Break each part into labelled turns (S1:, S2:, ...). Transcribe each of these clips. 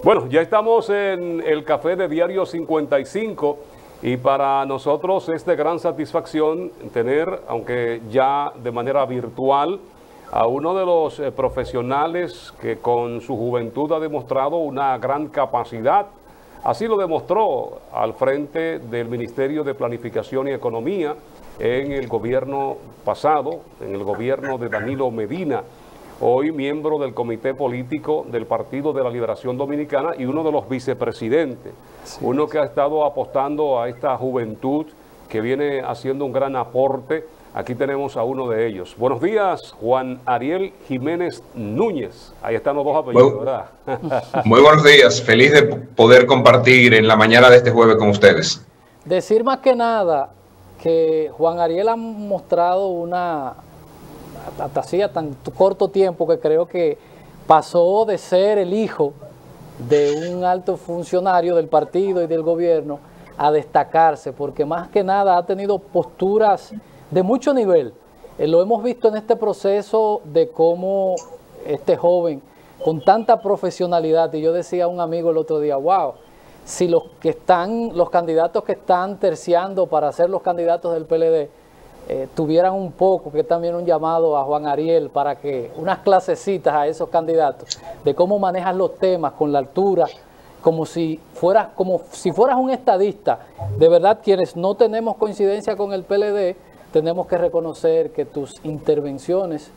S1: Bueno, ya estamos en el café de Diario 55 y para nosotros es de gran satisfacción tener, aunque ya de manera virtual, a uno de los profesionales que con su juventud ha demostrado una gran capacidad. Así lo demostró al frente del Ministerio de Planificación y Economía en el gobierno pasado, en el gobierno de Danilo Medina, hoy miembro del Comité Político del Partido de la Liberación Dominicana y uno de los vicepresidentes, uno que ha estado apostando a esta juventud que viene haciendo un gran aporte. Aquí tenemos a uno de ellos. Buenos días, Juan Ariel Jiménez Núñez. Ahí están los dos apellidos, ¿verdad?
S2: Muy buenos días. Feliz de poder compartir en la mañana de este jueves con ustedes.
S3: Decir más que nada que Juan Ariel ha mostrado hasta hacía tan corto tiempo que creo que pasó de ser el hijo de un alto funcionario del partido y del gobierno a destacarse, porque más que nada ha tenido posturas de mucho nivel. Lo hemos visto en este proceso de cómo este joven con tanta profesionalidad, y yo decía a un amigo el otro día, wow, si los candidatos que están terciando para ser los candidatos del PLD tuvieran un poco, que también un llamado a Juan Ariel para que unas clasecitas a esos candidatos de cómo manejas los temas con la altura, como si fueras un estadista. De verdad, quienes no tenemos coincidencia con el PLD, tenemos que reconocer que tus intervenciones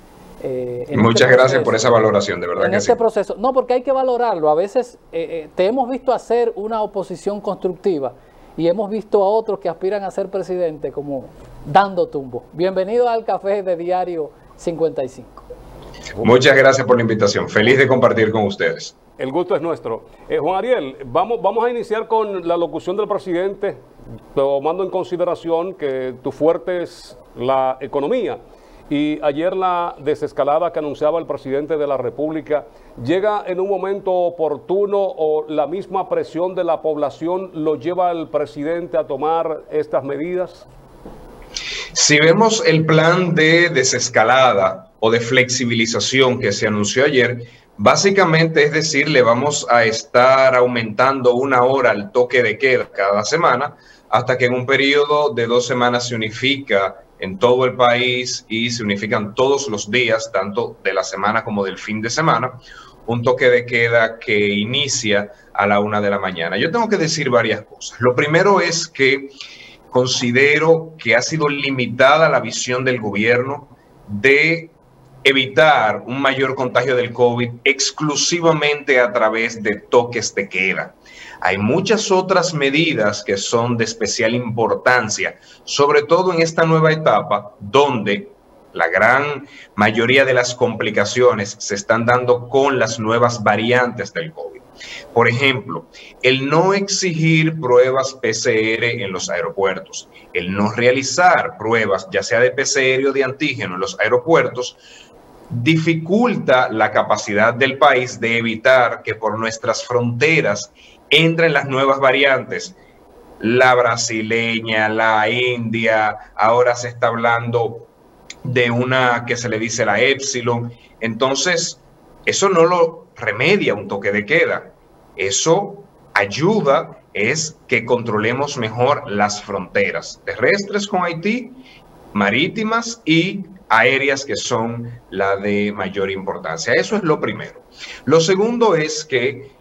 S2: muchas gracias por esa valoración, de verdad
S3: en
S2: que
S3: este
S2: sí.
S3: proceso, no, porque hay que valorarlo. A veces te hemos visto hacer una oposición constructiva y hemos visto a otros que aspiran a ser presidente como dando tumbo. Bienvenido al café de Diario 55.
S2: Muchas gracias por la invitación. Feliz de compartir con ustedes.
S1: El gusto es nuestro. Juan Ariel, vamos a iniciar con la locución del presidente, tomando en consideración que tu fuerte es la economía. Y ayer la desescalada que anunciaba el presidente de la República llega en un momento oportuno, o la misma presión de la población lo lleva al presidente a tomar estas medidas.
S2: Si vemos el plan de desescalada o de flexibilización que se anunció ayer, básicamente es decir, le vamos a estar aumentando 1 hora al toque de queda cada semana, hasta que en un periodo de 2 semanas se unifica en todo el país y se unifican todos los días, tanto de la semana como del fin de semana, un toque de queda que inicia a la 1 de la mañana. Yo tengo que decir varias cosas. Lo primero es que considero que ha sido limitada la visión del gobierno de evitar un mayor contagio del COVID exclusivamente a través de toques de queda. Hay muchas otras medidas que son de especial importancia, sobre todo en esta nueva etapa donde la gran mayoría de las complicaciones se están dando con las nuevas variantes del COVID. Por ejemplo, el no exigir pruebas PCR en los aeropuertos, el no realizar pruebas ya sea de PCR o de antígeno en los aeropuertos, dificulta la capacidad del país de evitar que por nuestras fronteras entren las nuevas variantes, la brasileña, la india, ahora se está hablando de una que se le dice la Epsilon. Entonces, eso no lo remedia un toque de queda. Eso ayuda es que controlemos mejor las fronteras terrestres con Haití, marítimas y aéreas, que son la de mayor importancia. Eso es lo primero. Lo segundo es que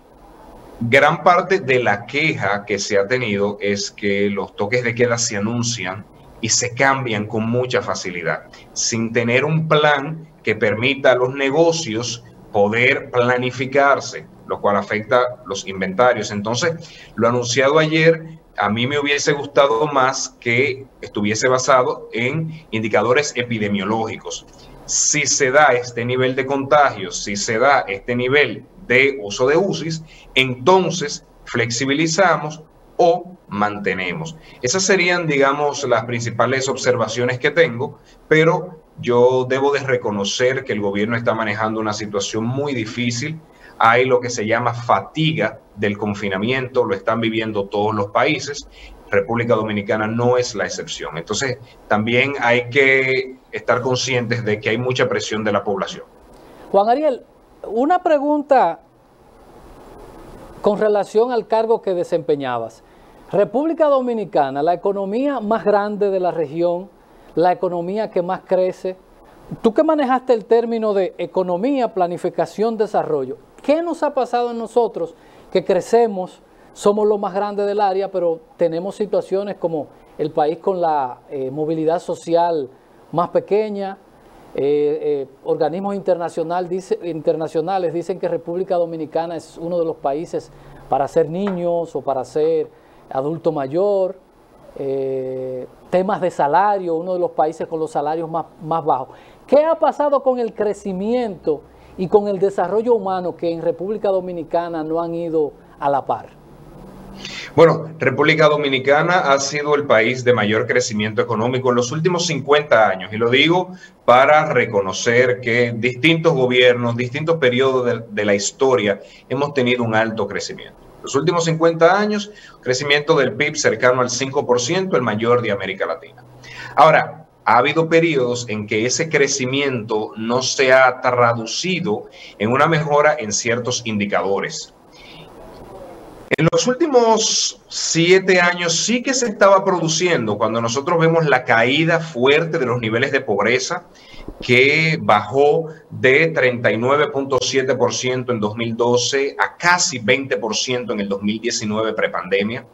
S2: gran parte de la queja que se ha tenido es que los toques de queda se anuncian y se cambian con mucha facilidad, sin tener un plan que permita a los negocios poder planificarse, lo cual afecta los inventarios. Entonces, lo anunciado ayer, a mí me hubiese gustado más que estuviese basado en indicadores epidemiológicos. Si se da este nivel de contagios, si se da este nivel de uso de UCIs, entonces flexibilizamos o mantenemos. Esas serían, digamos, las principales observaciones que tengo, pero yo debo de reconocer que el gobierno está manejando una situación muy difícil. Hay lo que se llama fatiga del confinamiento, lo están viviendo todos los países. República Dominicana no es la excepción. Entonces, también hay que estar conscientes de que hay mucha presión de la población.
S3: Juan Ariel, una pregunta con relación al cargo que desempeñabas. República Dominicana, la economía más grande de la región, la economía que más crece. Tú que manejaste el término de economía, planificación, desarrollo, ¿qué nos ha pasado en nosotros que crecemos, somos los más grandes del área, pero tenemos situaciones como el país con la movilidad social más pequeña? Organismos internacionales dicen que República Dominicana es uno de los países para ser niños o para ser adulto mayor. Temas de salario, uno de los países con los salarios más bajos. ¿Qué ha pasado con el crecimiento y con el desarrollo humano que en República Dominicana no han ido a la par?
S2: Bueno, República Dominicana ha sido el país de mayor crecimiento económico en los últimos 50 años, y lo digo para reconocer que distintos gobiernos, distintos periodos de la historia hemos tenido un alto crecimiento. Los últimos 50 años, crecimiento del PIB cercano al 5%, el mayor de América Latina. Ahora, ha habido periodos en que ese crecimiento no se ha traducido en una mejora en ciertos indicadores. En los últimos 7 años sí que se estaba produciendo, cuando nosotros vemos la caída fuerte de los niveles de pobreza, que bajó de 39.7% en 2012 a casi 20% en el 2019 prepandemia.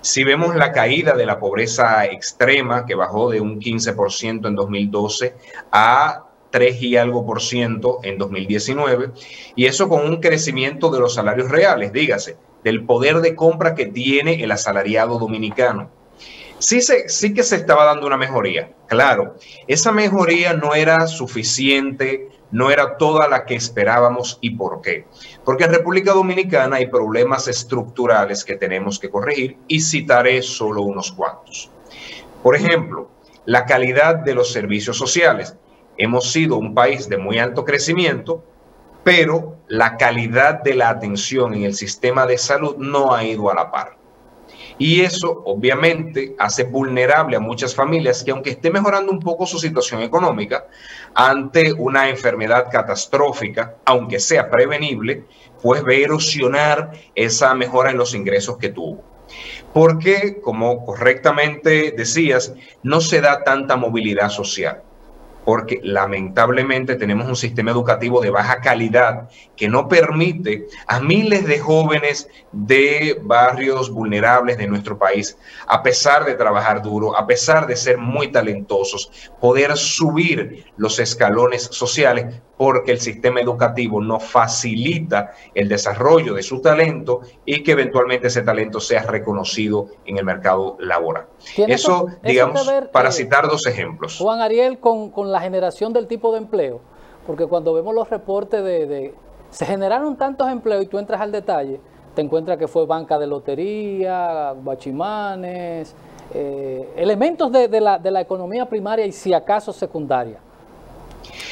S2: Si vemos la caída de la pobreza extrema, que bajó de un 15% en 2012 a 3 y algo por ciento en 2019, y eso con un crecimiento de los salarios reales, dígase, del poder de compra que tiene el asalariado dominicano. Sí que se estaba dando una mejoría, claro. Esa mejoría no era suficiente, no era toda la que esperábamos. ¿Y por qué? Porque en República Dominicana hay problemas estructurales que tenemos que corregir, y citaré solo unos cuantos. Por ejemplo, la calidad de los servicios sociales. Hemos sido un país de muy alto crecimiento, pero la calidad de la atención en el sistema de salud no ha ido a la par. Y eso obviamente hace vulnerable a muchas familias que, aunque esté mejorando un poco su situación económica, ante una enfermedad catastrófica, aunque sea prevenible, pues ve erosionar esa mejora en los ingresos que tuvo. Porque, como correctamente decías, no se da tanta movilidad social. Porque lamentablemente tenemos un sistema educativo de baja calidad que no permite a miles de jóvenes de barrios vulnerables de nuestro país, a pesar de trabajar duro, a pesar de ser muy talentosos, poder subir los escalones sociales, porque el sistema educativo no facilita el desarrollo de su talento y que eventualmente ese talento sea reconocido en el mercado laboral. Eso, digamos, para citar dos ejemplos.
S3: Juan Ariel, con la generación del tipo de empleo, porque cuando vemos los reportes se generaron tantos empleos y tú entras al detalle, te encuentras que fue banca de lotería, guachimanes, elementos de la economía primaria y si acaso secundaria.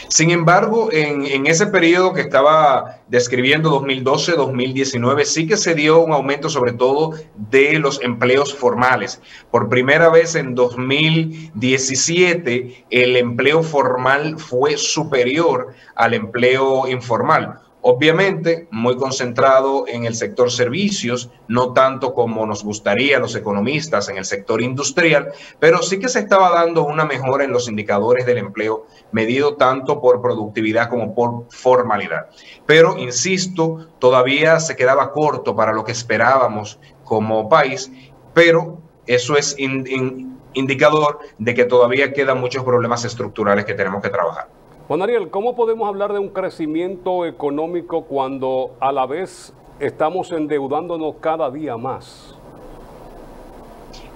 S2: Sin embargo, en ese periodo que estaba describiendo, 2012-2019, sí que se dio un aumento sobre todo de los empleos formales. Por primera vez en 2017, el empleo formal fue superior al empleo informal. Obviamente, muy concentrado en el sector servicios, no tanto como nos gustaría a los economistas en el sector industrial, pero sí que se estaba dando una mejora en los indicadores del empleo, medido tanto por productividad como por formalidad. Pero, insisto, todavía se quedaba corto para lo que esperábamos como país, pero eso es indicador de que todavía quedan muchos problemas estructurales que tenemos que trabajar.
S1: Juan Ariel, ¿cómo podemos hablar de un crecimiento económico cuando a la vez estamos endeudándonos cada día más?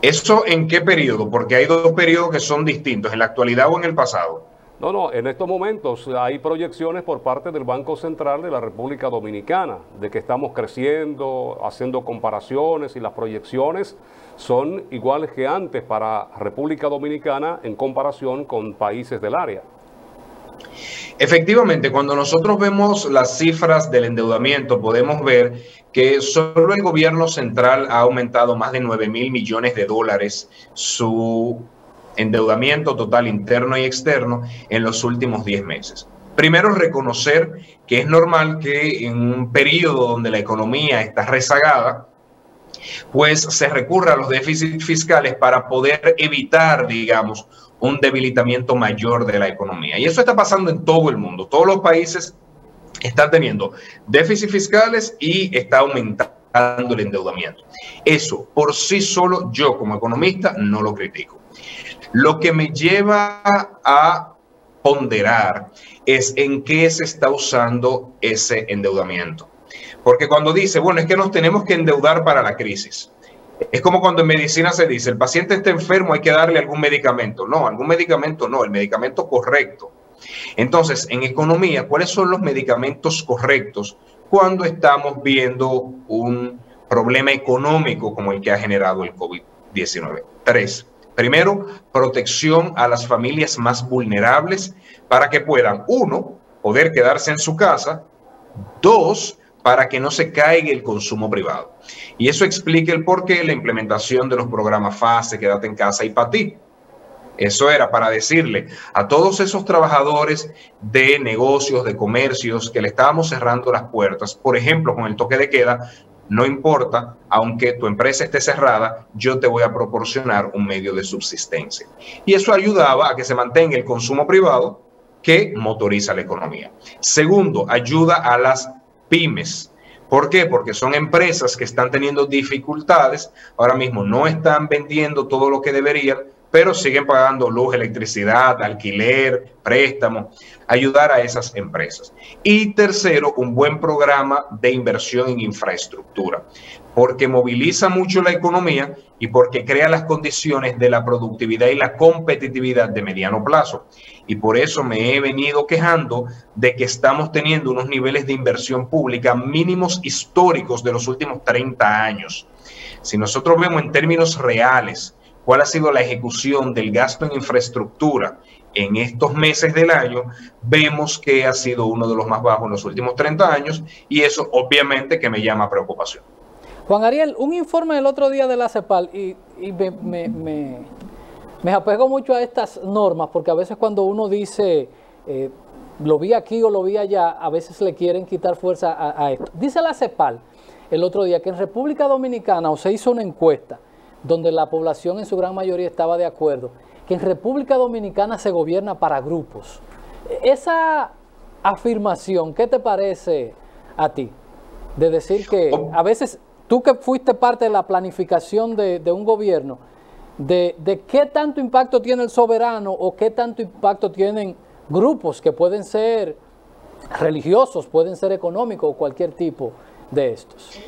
S2: ¿Eso en qué periodo? Porque hay dos periodos que son distintos, ¿en la actualidad o en el pasado?
S1: No, en estos momentos hay proyecciones por parte del Banco Central de la República Dominicana de que estamos creciendo, haciendo comparaciones, y las proyecciones son iguales que antes para República Dominicana en comparación con países del área.
S2: Efectivamente, cuando nosotros vemos las cifras del endeudamiento, podemos ver que solo el gobierno central ha aumentado más de 9.000 millones de dólares su endeudamiento total interno y externo en los últimos 10 meses. Primero, reconocer que es normal que en un periodo donde la economía está rezagada, pues se recurra a los déficits fiscales para poder evitar, digamos, un debilitamiento mayor de la economía. Y eso está pasando en todo el mundo. Todos los países están teniendo déficits fiscales y está aumentando el endeudamiento. Eso por sí solo, yo como economista no lo critico. Lo que me lleva a ponderar es en qué se está usando ese endeudamiento. Porque cuando dice, bueno, es que nos tenemos que endeudar para la crisis. Es como cuando en medicina se dice, el paciente está enfermo, hay que darle algún medicamento. No, algún medicamento no, el medicamento correcto. Entonces, en economía, ¿cuáles son los medicamentos correctos cuando estamos viendo un problema económico como el que ha generado el COVID-19? 3. Primero, protección a las familias más vulnerables para que puedan, 1, poder quedarse en su casa, 2, para que no se caiga el consumo privado. Y eso explica el porqué la implementación de los programas FASE, Quédate en Casa y para ti. Eso era para decirle a todos esos trabajadores de negocios, de comercios, que le estábamos cerrando las puertas, por ejemplo, con el toque de queda, no importa, aunque tu empresa esté cerrada, yo te voy a proporcionar un medio de subsistencia. Y eso ayudaba a que se mantenga el consumo privado que motoriza la economía. Segundo, ayuda a las pymes. ¿Por qué? Porque son empresas que están teniendo dificultades, ahora mismo no están vendiendo todo lo que deberían, pero siguen pagando luz, electricidad, alquiler, préstamo, ayudar a esas empresas. Y tercero, un buen programa de inversión en infraestructura, porque moviliza mucho la economía y porque crea las condiciones de la productividad y la competitividad de mediano plazo. Y por eso me he venido quejando de que estamos teniendo unos niveles de inversión pública mínimos históricos de los últimos 30 años. Si nosotros vemos en términos reales cuál ha sido la ejecución del gasto en infraestructura en estos meses del año, vemos que ha sido uno de los más bajos en los últimos 30 años y eso obviamente que me llama a preocupación.
S3: Juan Ariel, un informe del otro día de la CEPAL y me apego mucho a estas normas porque a veces cuando uno dice lo vi aquí o lo vi allá, a veces le quieren quitar fuerza a esto. Dice la CEPAL el otro día que en República Dominicana, o se hizo una encuesta, donde la población en su gran mayoría estaba de acuerdo, que en República Dominicana se gobierna para grupos. Esa afirmación, ¿qué te parece a ti? De decir que a veces, tú que fuiste parte de la planificación de un gobierno, de qué tanto impacto tiene el soberano o qué tanto impacto tienen grupos que pueden ser religiosos, pueden ser económicos o cualquier tipo de estos.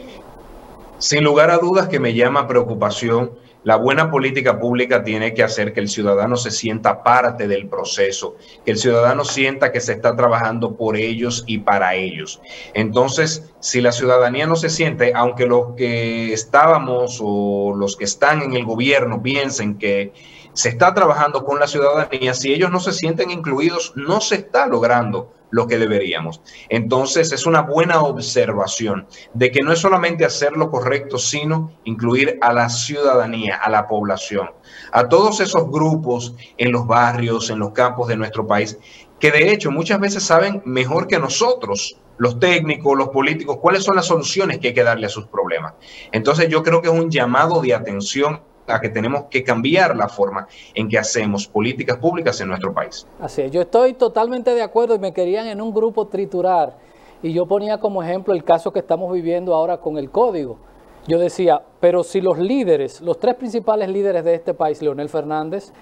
S2: Sin lugar a dudas que me llama preocupación. La buena política pública tiene que hacer que el ciudadano se sienta parte del proceso, que el ciudadano sienta que se está trabajando por ellos y para ellos. Entonces, si la ciudadanía no se siente, aunque los que estábamos o los que están en el gobierno piensen que se está trabajando con la ciudadanía, si ellos no se sienten incluidos, no se está logrando lo que deberíamos. Entonces es una buena observación de que no es solamente hacer lo correcto, sino incluir a la ciudadanía, a la población, a todos esos grupos en los barrios, en los campos de nuestro país, que de hecho muchas veces saben mejor que nosotros, los técnicos, los políticos, cuáles son las soluciones que hay que darle a sus problemas. Entonces yo creo que es un llamado de atención a que tenemos que cambiar la forma en que hacemos políticas públicas en nuestro país.
S3: Así es, yo estoy totalmente de acuerdo y me querían en un grupo triturar y yo ponía como ejemplo el caso que estamos viviendo ahora con el código. Yo decía, pero si los líderes, los tres principales líderes de este país, Leonel Fernández,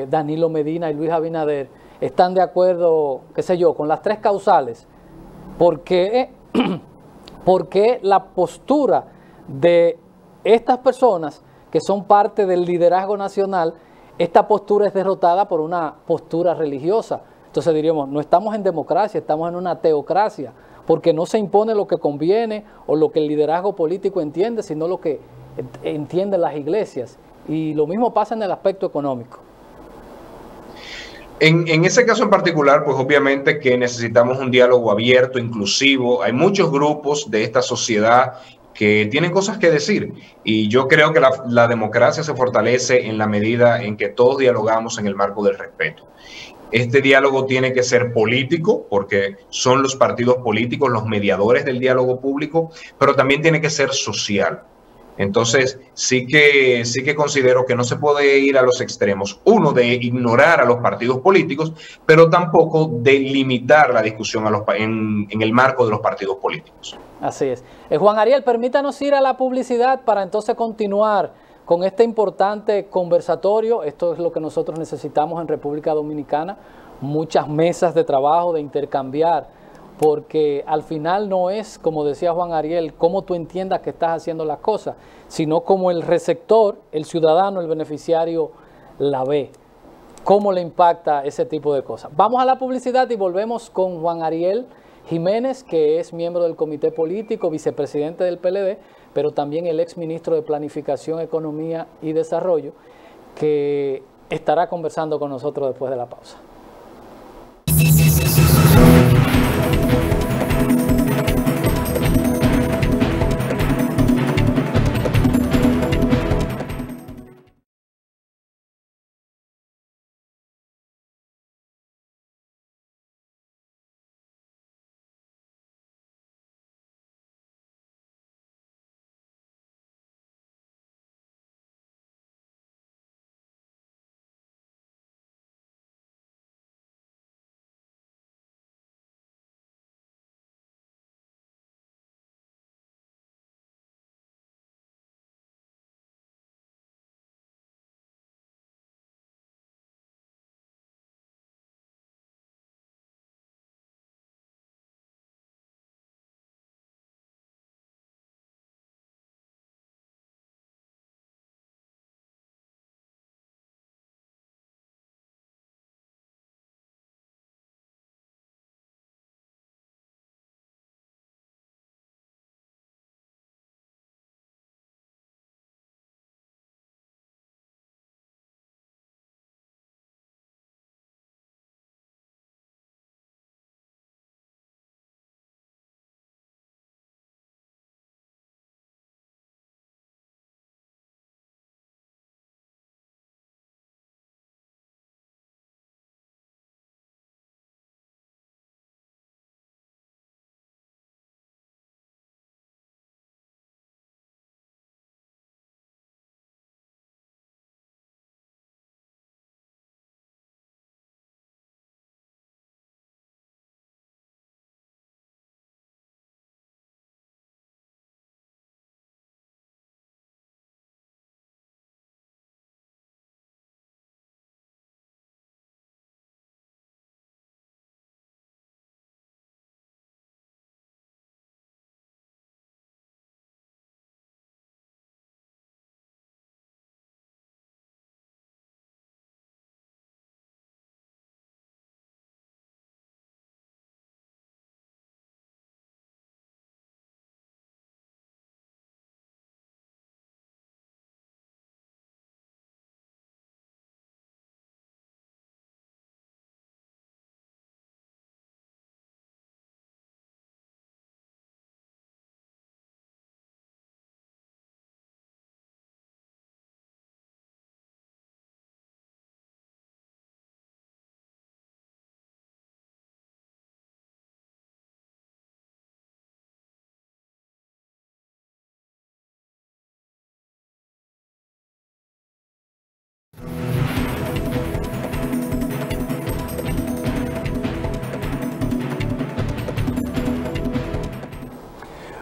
S3: Danilo Medina y Luis Abinader, están de acuerdo, qué sé yo, con las tres causales, ¿por qué la postura de estas personas que son parte del liderazgo nacional, esta postura es derrotada por una postura religiosa? Entonces diríamos, no estamos en democracia, estamos en una teocracia, porque no se impone lo que conviene o lo que el liderazgo político entiende, sino lo que entienden las iglesias. Y lo mismo pasa en el aspecto económico.
S2: En ese caso en particular, pues obviamente que necesitamos un diálogo abierto, inclusivo. Hay muchos grupos de esta sociedad que tienen cosas que decir y yo creo que la democracia se fortalece en la medida en que todos dialogamos en el marco del respeto. Este diálogo tiene que ser político, porque son los partidos políticos los mediadores del diálogo público, pero también tiene que ser social. Entonces, sí que considero que no se puede ir a los extremos. Uno, de ignorar a los partidos políticos, pero tampoco de limitar la discusión en el marco de los partidos políticos.
S3: Así es. Juan Ariel, permítanos ir a la publicidad para entonces continuar con este importante conversatorio. Esto es lo que nosotros necesitamos en República Dominicana, muchas mesas de trabajo, de intercambiar, porque al final no es, como decía Juan Ariel, cómo tú entiendas que estás haciendo las cosas, sino como el receptor, el ciudadano, el beneficiario la ve, cómo le impacta ese tipo de cosas. Vamos a la publicidad y volvemos con Juan Ariel Jiménez, que es miembro del Comité Político, vicepresidente del PLD, pero también el exministro de Planificación, Economía y Desarrollo, que estará conversando con nosotros después de la pausa.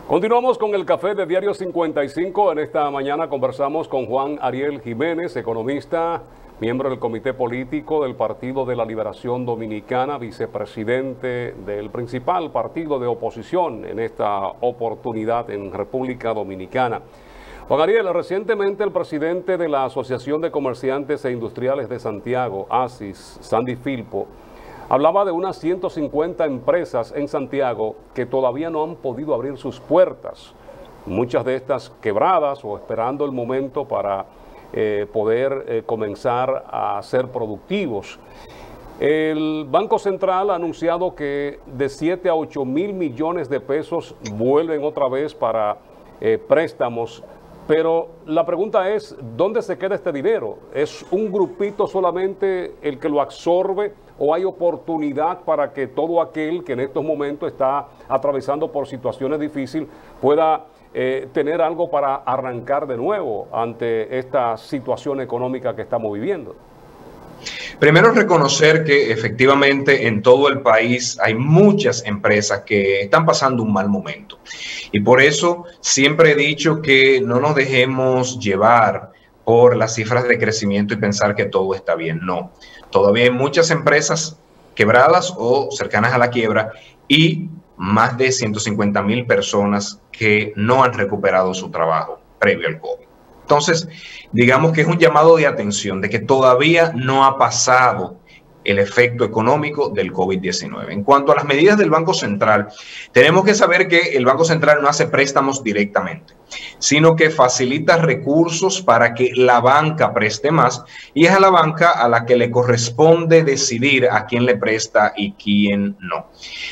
S1: Continuamos con el café de Diario 55. En esta mañana conversamos con Juan Ariel Jiménez, economista, miembro del Comité Político del Partido de la Liberación Dominicana, vicepresidente del principal partido de oposición en esta oportunidad en República Dominicana. Juan Ariel, recientemente el presidente de la Asociación de Comerciantes e Industriales de Santiago, ASIS, Sandy Filpo, hablaba de unas 150 empresas en Santiago que todavía no han podido abrir sus puertas, muchas de estas quebradas o esperando el momento para poder comenzar a ser productivos. El Banco Central ha anunciado que de 7 a 8 mil millones de pesos vuelven otra vez para préstamos, pero la pregunta es, ¿dónde se queda este dinero? ¿Es un grupito solamente el que lo absorbe o hay oportunidad para que todo aquel que en estos momentos está atravesando por situaciones difíciles pueda tener algo para arrancar de nuevo ante esta situación económica que estamos viviendo?
S2: Primero, reconocer que efectivamente en todo el país hay muchas empresas que están pasando un mal momento. Y por eso siempre he dicho que no nos dejemos llevar por las cifras de crecimiento y pensar que todo está bien. No, todavía hay muchas empresas quebradas o cercanas a la quiebra y más de 150,000 personas que no han recuperado su trabajo previo al COVID. Entonces, digamos que es un llamado de atención de que todavía no ha pasado el efecto económico del COVID-19. En cuanto a las medidas del Banco Central, tenemos que saber que el Banco Central no hace préstamos directamente, sino que facilita recursos para que la banca preste más, y es a la banca a la que le corresponde decidir a quién le presta y quién no.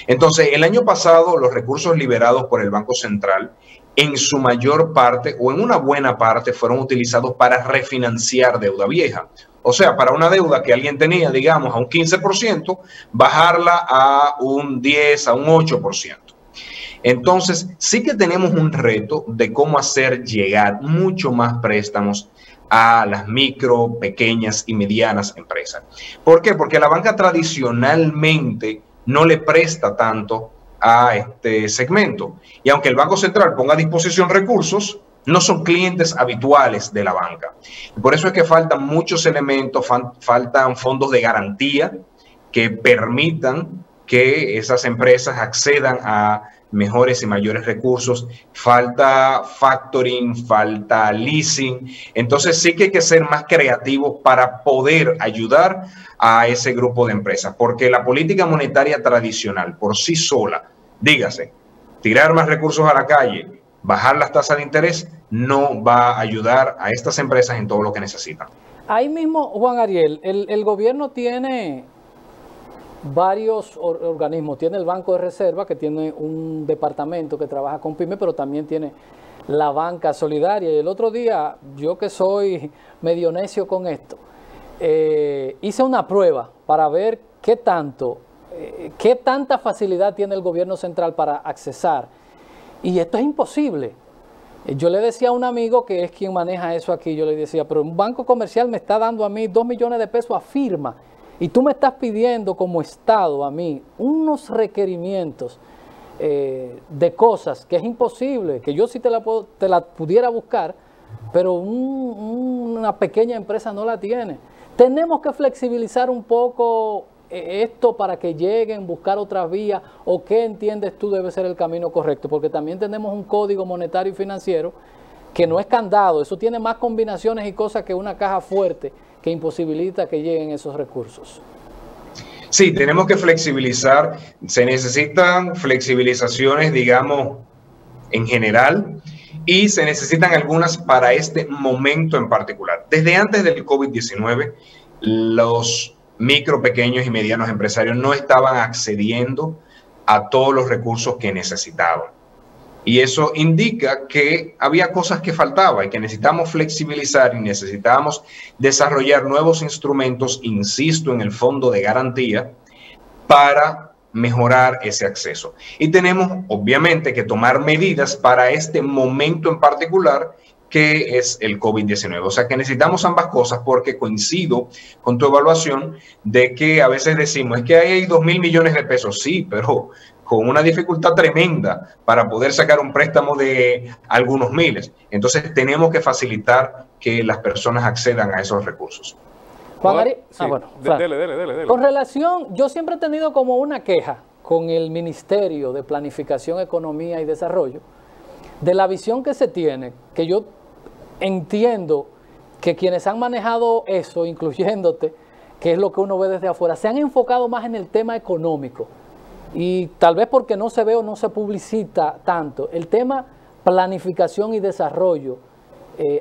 S2: Entonces, el año pasado, los recursos liberados por el Banco Central en su mayor parte o en una buena parte fueron utilizados para refinanciar deuda vieja. O sea, para una deuda que alguien tenía, digamos, a un 15%, bajarla a un 10, a un 8%. Entonces, sí que tenemos un reto de cómo hacer llegar mucho más préstamos a las micro, pequeñas y medianas empresas. ¿Por qué? Porque la banca tradicionalmente no le presta tanto a este segmento. Y aunque el Banco Central ponga a disposición recursos, no son clientes habituales de la banca. Por eso es que faltan muchos elementos, faltan fondos de garantía que permitan que esas empresas accedan a mejores y mayores recursos. Falta factoring, falta leasing. Entonces sí que hay que ser más creativos para poder ayudar a ese grupo de empresas, porque la política monetaria tradicional por sí sola, dígase, tirar más recursos a la calle, bajar las tasas de interés, no va a ayudar a estas empresas en todo lo que necesitan.
S3: Ahí mismo, Juan Ariel, el gobierno tiene varios organismos. Tiene el Banco de Reserva, que tiene un departamento que trabaja con pymes, pero también tiene la banca solidaria. Y el otro día, yo que soy medio necio con esto, hice una prueba para ver qué tanta facilidad tiene el gobierno central para accesar. Y esto es imposible. Yo le decía a un amigo que es quien maneja eso aquí, yo le decía, pero un banco comercial me está dando a mí 2 millones de pesos a firma y tú me estás pidiendo como Estado a mí unos requerimientos de cosas que es imposible, que yo sí te la pudiera buscar, pero una pequeña empresa no la tiene. Tenemos que flexibilizar un poco esto para que lleguen, buscar otras vías, o qué entiendes tú debe ser el camino correcto, porque también tenemos un código monetario y financiero que no es candado, eso tiene más combinaciones y cosas que una caja fuerte que imposibilita que lleguen esos recursos.
S2: Sí, tenemos que flexibilizar, se necesitan flexibilizaciones, digamos, en general, y se necesitan algunas para este momento en particular. Desde antes del COVID-19, los micro, pequeños y medianos empresarios no estaban accediendo a todos los recursos que necesitaban. Y eso indica que había cosas que faltaban y que necesitamos flexibilizar y necesitábamos desarrollar nuevos instrumentos, insisto, en el fondo de garantía para mejorar ese acceso. Y tenemos, obviamente, que tomar medidas para este momento en particular, que es el COVID-19. O sea que necesitamos ambas cosas, porque coincido con tu evaluación de que a veces decimos, es que hay 2.000 millones de pesos. Sí, pero con una dificultad tremenda para poder sacar un préstamo de algunos miles. Entonces tenemos que facilitar que las personas accedan a esos recursos.
S3: Juan Ariel,
S1: sí,
S3: bueno,
S1: dele.
S3: Con relación, yo siempre he tenido como una queja con el Ministerio de Planificación, Economía y Desarrollo, de la visión que se tiene, que yo entiendo que quienes han manejado eso, incluyéndote, que es lo que uno ve desde afuera, se han enfocado más en el tema económico. Y tal vez porque no se ve o no se publicita tanto. El tema planificación y desarrollo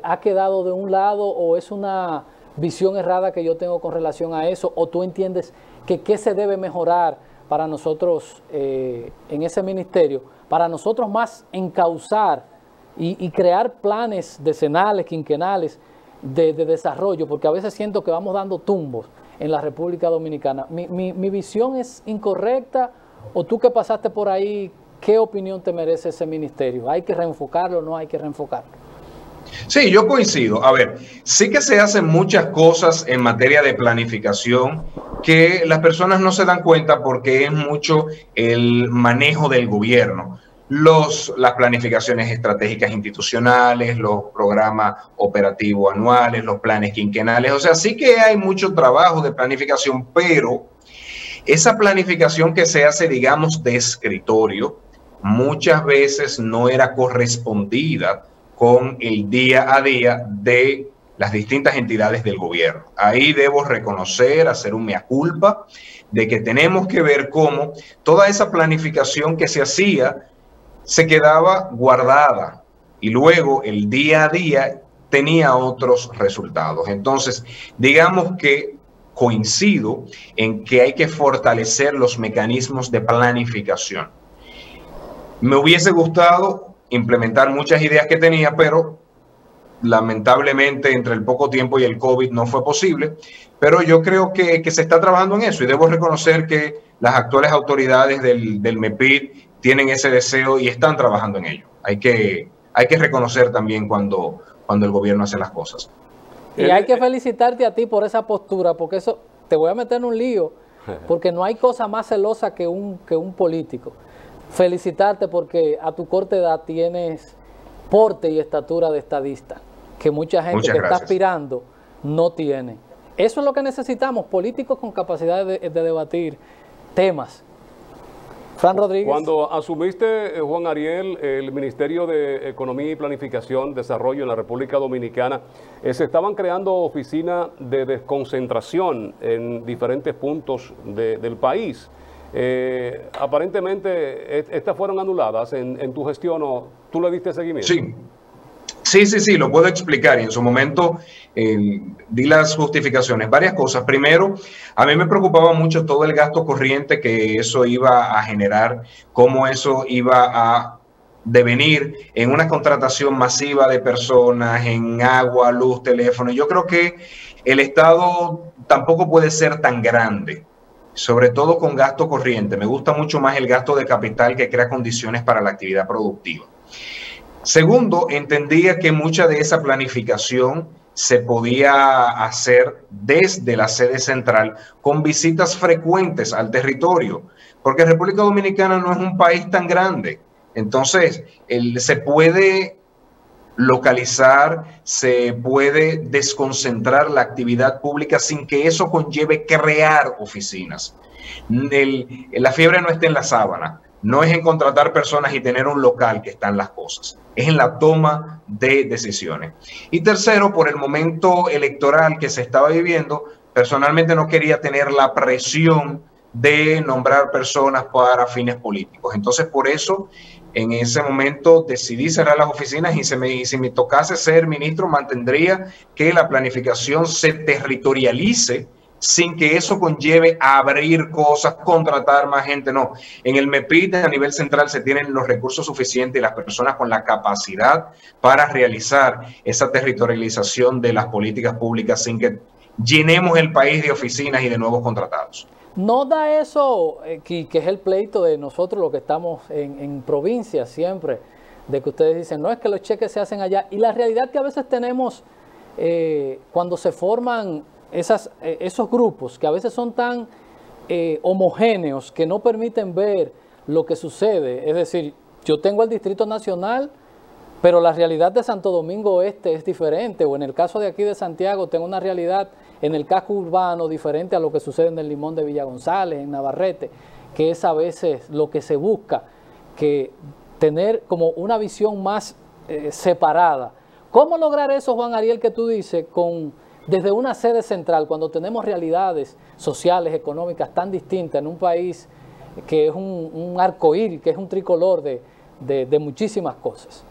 S3: ha quedado de un lado, o es una visión errada que yo tengo con relación a eso, o tú entiendes que qué se debe mejorar para nosotros en ese ministerio, para nosotros más encauzar y crear planes decenales, quinquenales de desarrollo, porque a veces siento que vamos dando tumbos en la República Dominicana. ¿Mi visión es incorrecta o tú que pasaste por ahí, qué opinión te merece ese ministerio? ¿Hay que reenfocarlo o no hay que reenfocarlo?
S2: Sí, yo coincido. A ver, sí que se hacen muchas cosas en materia de planificación que las personas no se dan cuenta porque es mucho el manejo del gobierno. Las planificaciones estratégicas institucionales, los programas operativos anuales, los planes quinquenales. O sea, sí que hay mucho trabajo de planificación, pero esa planificación que se hace, digamos, de escritorio, muchas veces no era correspondida con el día a día de las distintas entidades del gobierno. Ahí debo reconocer, hacer un mea culpa, de que tenemos que ver cómo toda esa planificación que se hacía se quedaba guardada y luego el día a día tenía otros resultados. Entonces, digamos que coincido en que hay que fortalecer los mecanismos de planificación. Me hubiese gustado implementar muchas ideas que tenía, pero lamentablemente entre el poco tiempo y el COVID no fue posible, pero yo creo que se está trabajando en eso y debo reconocer que las actuales autoridades del MEPID tienen ese deseo y están trabajando en ello. Hay que reconocer también cuando el gobierno hace las cosas.
S3: Y hay que felicitarte a ti por esa postura, porque eso te voy a meter en un lío, porque no hay cosa más celosa que un político. Felicitarte porque a tu corta edad tienes porte y estatura de estadista, que mucha gente que está aspirando no tiene. Eso es lo que necesitamos, políticos con capacidad de debatir temas. Fran Rodríguez.
S1: Cuando asumiste, Juan Ariel, el Ministerio de Economía y Planificación, Desarrollo en la República Dominicana, se estaban creando oficinas de desconcentración en diferentes puntos del país. Aparentemente, ¿estas fueron anuladas en tu gestión o tú le diste seguimiento?
S2: Sí, lo puedo explicar y en su momento di las justificaciones, varias cosas. Primero, a mí me preocupaba mucho todo el gasto corriente que eso iba a generar, cómo eso iba a devenir en una contratación masiva de personas, en agua, luz, teléfono. Yo creo que el Estado tampoco puede ser tan grande, sobre todo con gasto corriente. Me gusta mucho más el gasto de capital que crea condiciones para la actividad productiva. Segundo, entendía que mucha de esa planificación se podía hacer desde la sede central con visitas frecuentes al territorio, porque República Dominicana no es un país tan grande. Entonces, se puede localizar, se puede desconcentrar la actividad pública sin que eso conlleve crear oficinas. La fiebre no está en la sábana. No es en contratar personas y tener un local que están las cosas, es en la toma de decisiones. Y tercero, por el momento electoral que se estaba viviendo, personalmente no quería tener la presión de nombrar personas para fines políticos. Entonces, por eso, en ese momento decidí cerrar las oficinas y si me tocase ser ministro, mantendría que la planificación se territorialice sin que eso conlleve a abrir cosas, contratar más gente, no. En el MEPID a nivel central se tienen los recursos suficientes y las personas con la capacidad para realizar esa territorialización de las políticas públicas sin que llenemos el país de oficinas y de nuevos contratados.
S3: ¿No da eso, que es el pleito de nosotros, los que estamos en provincia siempre, de que ustedes dicen, no es que los cheques se hacen allá? Y la realidad que a veces tenemos cuando se forman esos grupos que a veces son tan homogéneos que no permiten ver lo que sucede. Es decir, yo tengo el Distrito Nacional, pero la realidad de Santo Domingo Este es diferente, o en el caso de aquí de Santiago tengo una realidad en el casco urbano diferente a lo que sucede en el Limón de Villa González, en Navarrete, que es a veces lo que se busca, que tener como una visión más separada. ¿Cómo lograr eso, Juan Ariel, que tú dices, desde una sede central, cuando tenemos realidades sociales, económicas tan distintas en un país que es un arcoíris, que es un tricolor de muchísimas cosas?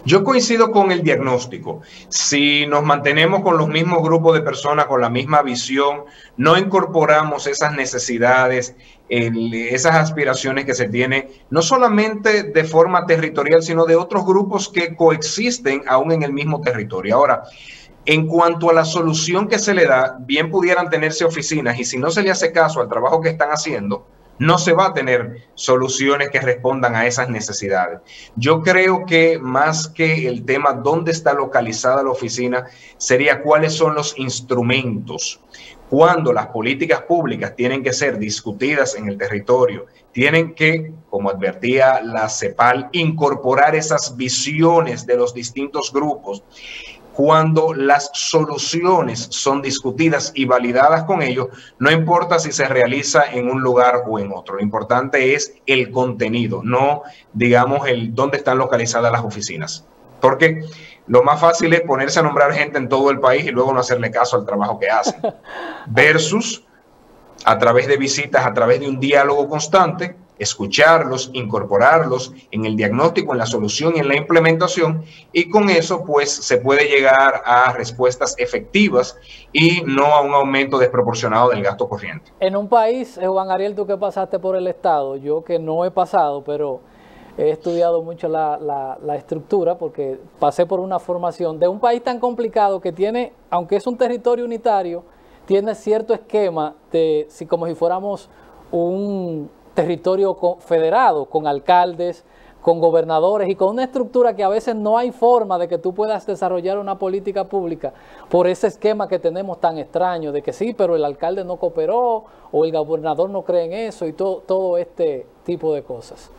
S2: Yo coincido con el diagnóstico. Si nos mantenemos con los mismos grupos de personas, con la misma visión, no incorporamos esas necesidades, esas aspiraciones que se tienen, no solamente de forma territorial, sino de otros grupos que coexisten aún en el mismo territorio. Ahora, En cuanto a la solución que se le da, bien pudieran tenerse oficinas, y si no se le hace caso al trabajo que están haciendo, no se va a tener soluciones que respondan a esas necesidades. Yo creo que más que el tema dónde está localizada la oficina, sería cuáles son los instrumentos. Cuando las políticas públicas tienen que ser discutidas en el territorio, tienen que, como advertía la CEPAL, incorporar esas visiones de los distintos grupos. Cuando las soluciones son discutidas y validadas con ellos, no importa si se realiza en un lugar o en otro. Lo importante es el contenido, no, digamos, el dónde están localizadas las oficinas. Porque lo más fácil es ponerse a nombrar gente en todo el país y luego no hacerle caso al trabajo que hacen. Versus a través de visitas, a través de un diálogo constante, escucharlos, incorporarlos en el diagnóstico, en la solución y en la implementación, y con eso pues se puede llegar a respuestas efectivas y no a un aumento desproporcionado del gasto corriente.
S3: En un país, Juan Ariel, tú que pasaste por el Estado, yo que no he pasado, pero he estudiado mucho la estructura porque pasé por una formación de un país tan complicado que tiene, aunque es un territorio unitario, tiene cierto esquema de como si fuéramos un territorio federado, con alcaldes, con gobernadores y con una estructura que a veces no hay forma de que tú puedas desarrollar una política pública por ese esquema que tenemos tan extraño de que sí, pero el alcalde no cooperó o el gobernador no cree en eso y todo este tipo de cosas.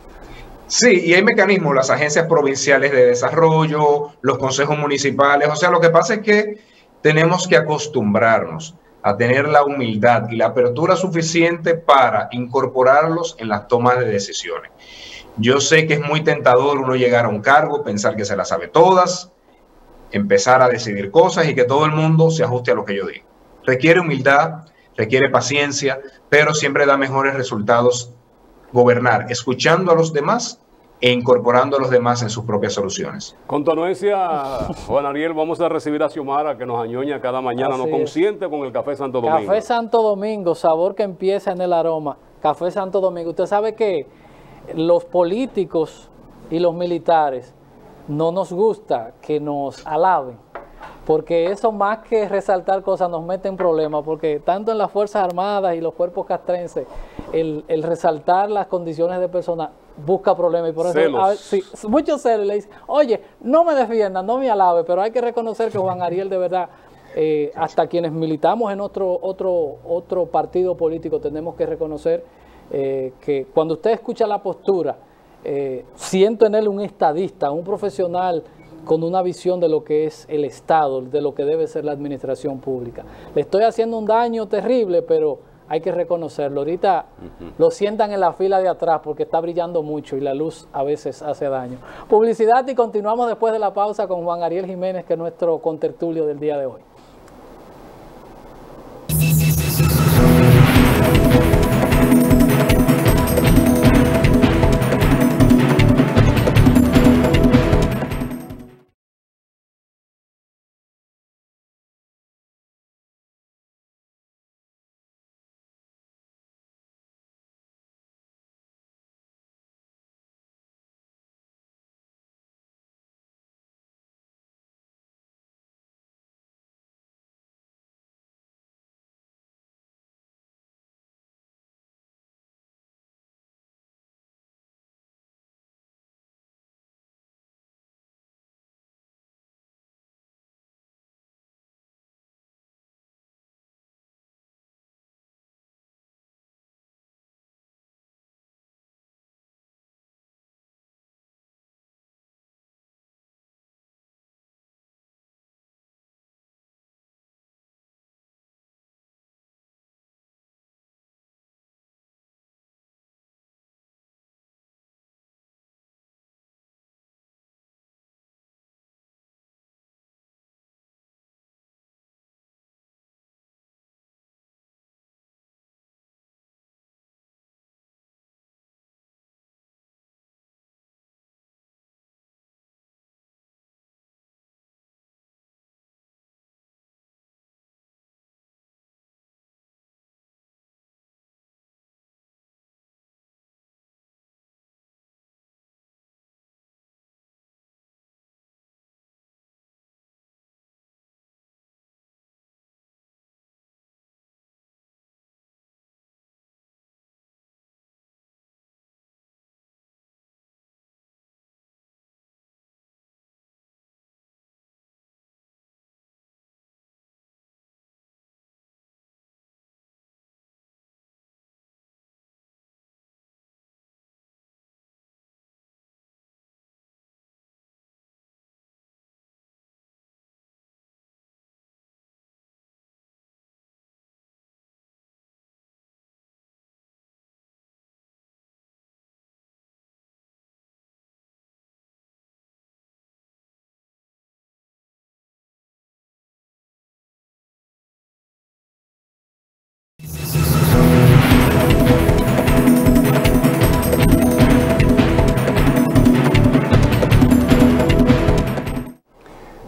S2: Sí, y hay mecanismos, las agencias provinciales de desarrollo, los consejos municipales, o sea, lo que pasa es que tenemos que acostumbrarnos a tener la humildad y la apertura suficiente para incorporarlos en las tomas de decisiones. Yo sé que es muy tentador uno llegar a un cargo, pensar que se las sabe todas, empezar a decidir cosas y que todo el mundo se ajuste a lo que yo digo. Requiere humildad, requiere paciencia, pero siempre da mejores resultados gobernar, escuchando a los demás e incorporando a los demás en sus propias soluciones.
S1: Con tu anuencia, Juan Ariel, vamos a recibir a Xiomara que nos añoña cada mañana,
S3: Así
S1: nos consiente con el Café Santo Domingo.
S3: Café Santo Domingo, sabor que empieza en el aroma. Café Santo Domingo. Usted sabe que los políticos y los militares no nos gusta que nos alaben, porque eso más que resaltar cosas nos mete en problemas, porque tanto en las Fuerzas Armadas y los cuerpos castrenses, el resaltar las condiciones de personas busca problemas. Y por eso sí, muchos celos le dicen, oye, no me defiendan, no me alabe, pero hay que reconocer que Juan Ariel de verdad, hasta quienes militamos en otro partido político, tenemos que reconocer que cuando usted escucha la postura, siento en él un estadista, un profesional con una visión de lo que es el Estado, de lo que debe ser la administración pública. Le estoy haciendo un daño terrible, pero hay que reconocerlo. Ahorita lo sientan en la fila de atrás porque está brillando mucho y la luz a veces hace daño. Publicidad y continuamos después de la pausa con Juan Ariel Jiménez, que es nuestro contertulio del día de hoy.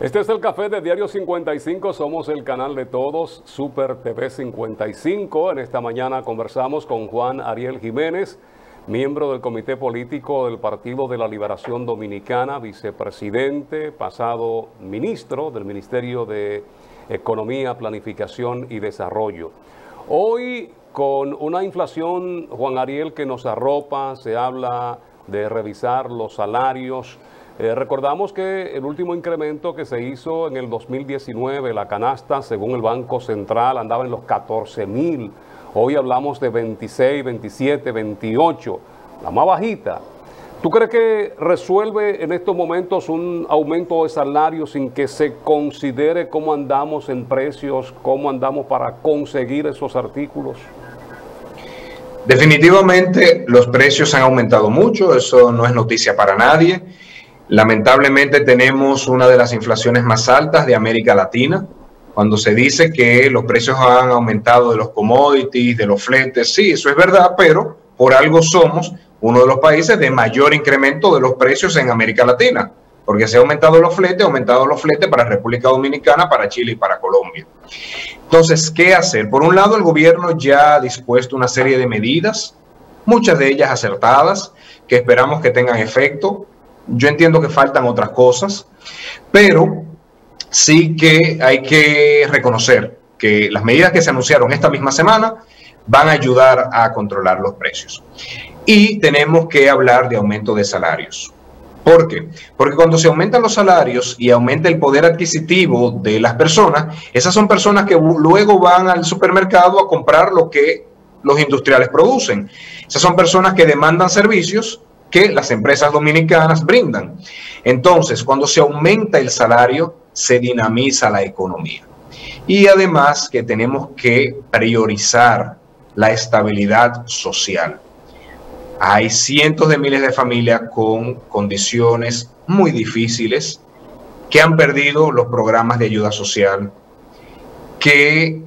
S1: Este es el café de Diario 55, somos el canal de todos, Super TV 55. En esta mañana conversamos con Juan Ariel Jiménez, miembro del Comité Político del Partido de la Liberación Dominicana, vicepresidente, pasado ministro del Ministerio de Economía, Planificación y Desarrollo. Hoy, con una inflación, Juan Ariel, que nos arropa, se habla de revisar los salarios. Recordamos que el último incremento que se hizo en el 2019, la canasta, según el Banco Central, andaba en los 14,000. Hoy hablamos de 26, 27, 28, la más bajita. ¿Tú crees que resuelve en estos momentos un aumento de salario sin que se considere cómo andamos en precios, cómo andamos para conseguir esos artículos?
S2: Definitivamente los precios han aumentado mucho, eso no es noticia para nadie. Lamentablemente tenemos una de las inflaciones más altas de América Latina. Cuando se dice que los precios han aumentado de los commodities, de los fletes, sí, eso es verdad, pero por algo somos uno de los países de mayor incremento de los precios en América Latina, porque se han aumentado los fletes para República Dominicana, para Chile y para Colombia. Entonces, ¿qué hacer? Por un lado, el gobierno ya ha dispuesto una serie de medidas, muchas de ellas acertadas, que esperamos que tengan efecto. Yo entiendo que faltan otras cosas, pero sí que hay que reconocer que las medidas que se anunciaron esta misma semana van a ayudar a controlar los precios. Y tenemos que hablar de aumento de salarios. ¿Por qué? Porque cuando se aumentan los salarios y aumenta el poder adquisitivo de las personas, esas son personas que luego van al supermercado a comprar lo que los industriales producen. Esas son personas que demandan servicios que las empresas dominicanas brindan. Entonces, cuando se aumenta el salario, se dinamiza la economía. Y además que tenemos que priorizar la estabilidad social. Hay cientos de miles de familias con condiciones muy difíciles que han perdido los programas de ayuda social, que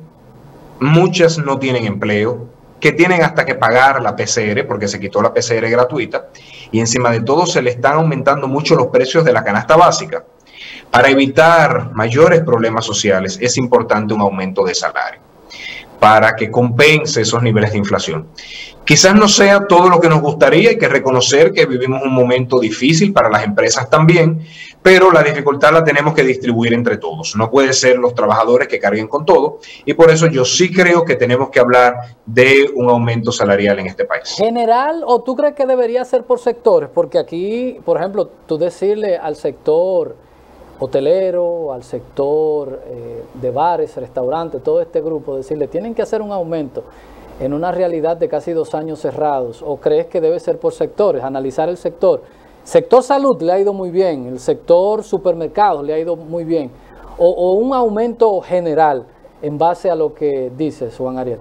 S2: muchas no tienen empleo, que tienen hasta que pagar la PCR, porque se quitó la PCR gratuita, y encima de todo se le están aumentando mucho los precios de la canasta básica. Para evitar mayores problemas sociales es importante un aumento de salario, para que compense esos niveles de inflación. Quizás no sea todo lo que nos gustaría, hay que reconocer que vivimos un momento difícil para las empresas también, pero la dificultad la tenemos que distribuir entre todos. No puede ser los trabajadores que carguen con todo, y por eso yo sí creo que tenemos que hablar de un aumento salarial en este país.
S3: ¿General o tú crees que debería ser por sectores? Porque aquí, por ejemplo, tú decirle al sector hotelero, al sector de bares, restaurantes, todo este grupo, decirle, tienen que hacer un aumento en una realidad de casi 2 años cerrados, ¿o crees que debe ser por sectores? Analizar el sector. Sector salud le ha ido muy bien, el sector supermercados le ha ido muy bien, o un aumento general en base a lo que dices, Juan Ariel.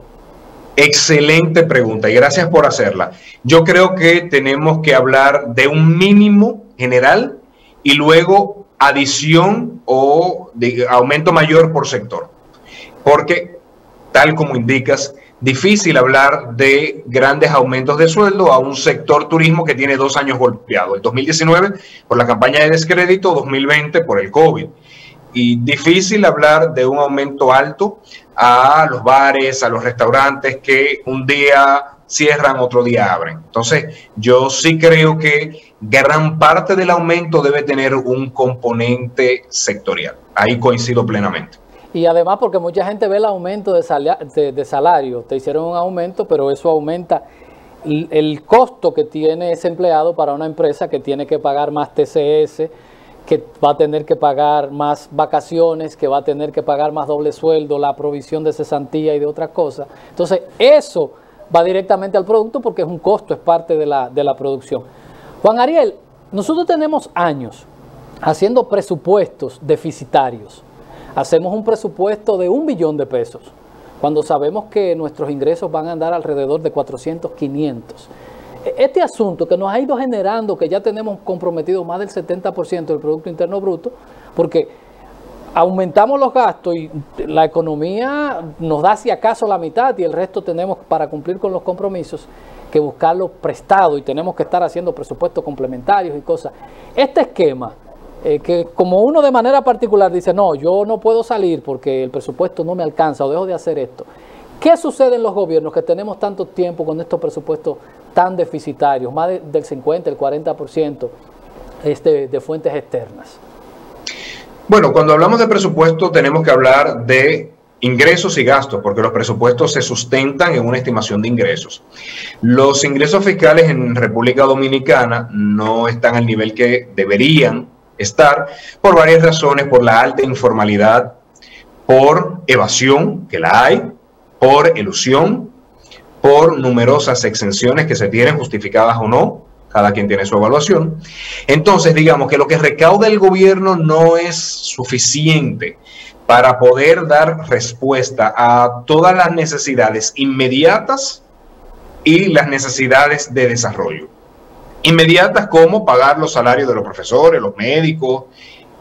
S2: Excelente pregunta y gracias por hacerla. Yo creo que tenemos que hablar de un mínimo general y luego adición o de aumento mayor por sector, porque tal como indicas, difícil hablar de grandes aumentos de sueldo a un sector turismo que tiene 2 años golpeado, el 2019 por la campaña de descrédito, 2020 por el COVID, y difícil hablar de un aumento alto a los bares, a los restaurantes que un día cierran, otro día abren. Entonces, yo sí creo que gran parte del aumento debe tener un componente sectorial. Ahí coincido plenamente.
S3: Y además porque mucha gente ve el aumento de salario, te hicieron un aumento, pero eso aumenta el costo que tiene ese empleado para una empresa que tiene que pagar más TCS, que va a tener que pagar más vacaciones, que va a tener que pagar más doble sueldo, la provisión de cesantía y de otras cosas. Entonces, eso va directamente al producto porque es un costo, es parte de la producción. Juan Ariel, nosotros tenemos años haciendo presupuestos deficitarios. Hacemos un presupuesto de 1 billón de pesos, cuando sabemos que nuestros ingresos van a andar alrededor de 400, 500. Este asunto que nos ha ido generando, que ya tenemos comprometido más del 70% del Producto Interno Bruto, porque aumentamos los gastos y la economía nos da si acaso la mitad y el resto tenemos para cumplir con los compromisos que buscarlo prestado y tenemos que estar haciendo presupuestos complementarios y cosas. Este esquema que como uno de manera particular dice, no, yo no puedo salir porque el presupuesto no me alcanza o dejo de hacer esto. ¿Qué sucede en los gobiernos que tenemos tanto tiempo con estos presupuestos tan deficitarios, más del 50, el 40% de fuentes externas?
S2: Bueno, cuando hablamos de presupuesto tenemos que hablar de ingresos y gastos, porque los presupuestos se sustentan en una estimación de ingresos. Los ingresos fiscales en República Dominicana no están al nivel que deberían estar por varias razones, por la alta informalidad, por evasión, que la hay, por elusión, por numerosas exenciones que se tienen, justificadas o no, cada quien tiene su evaluación. Entonces, digamos que lo que recauda el gobierno no es suficiente para poder dar respuesta a todas las necesidades inmediatas y las necesidades de desarrollo. Inmediatas como pagar los salarios de los profesores, los médicos,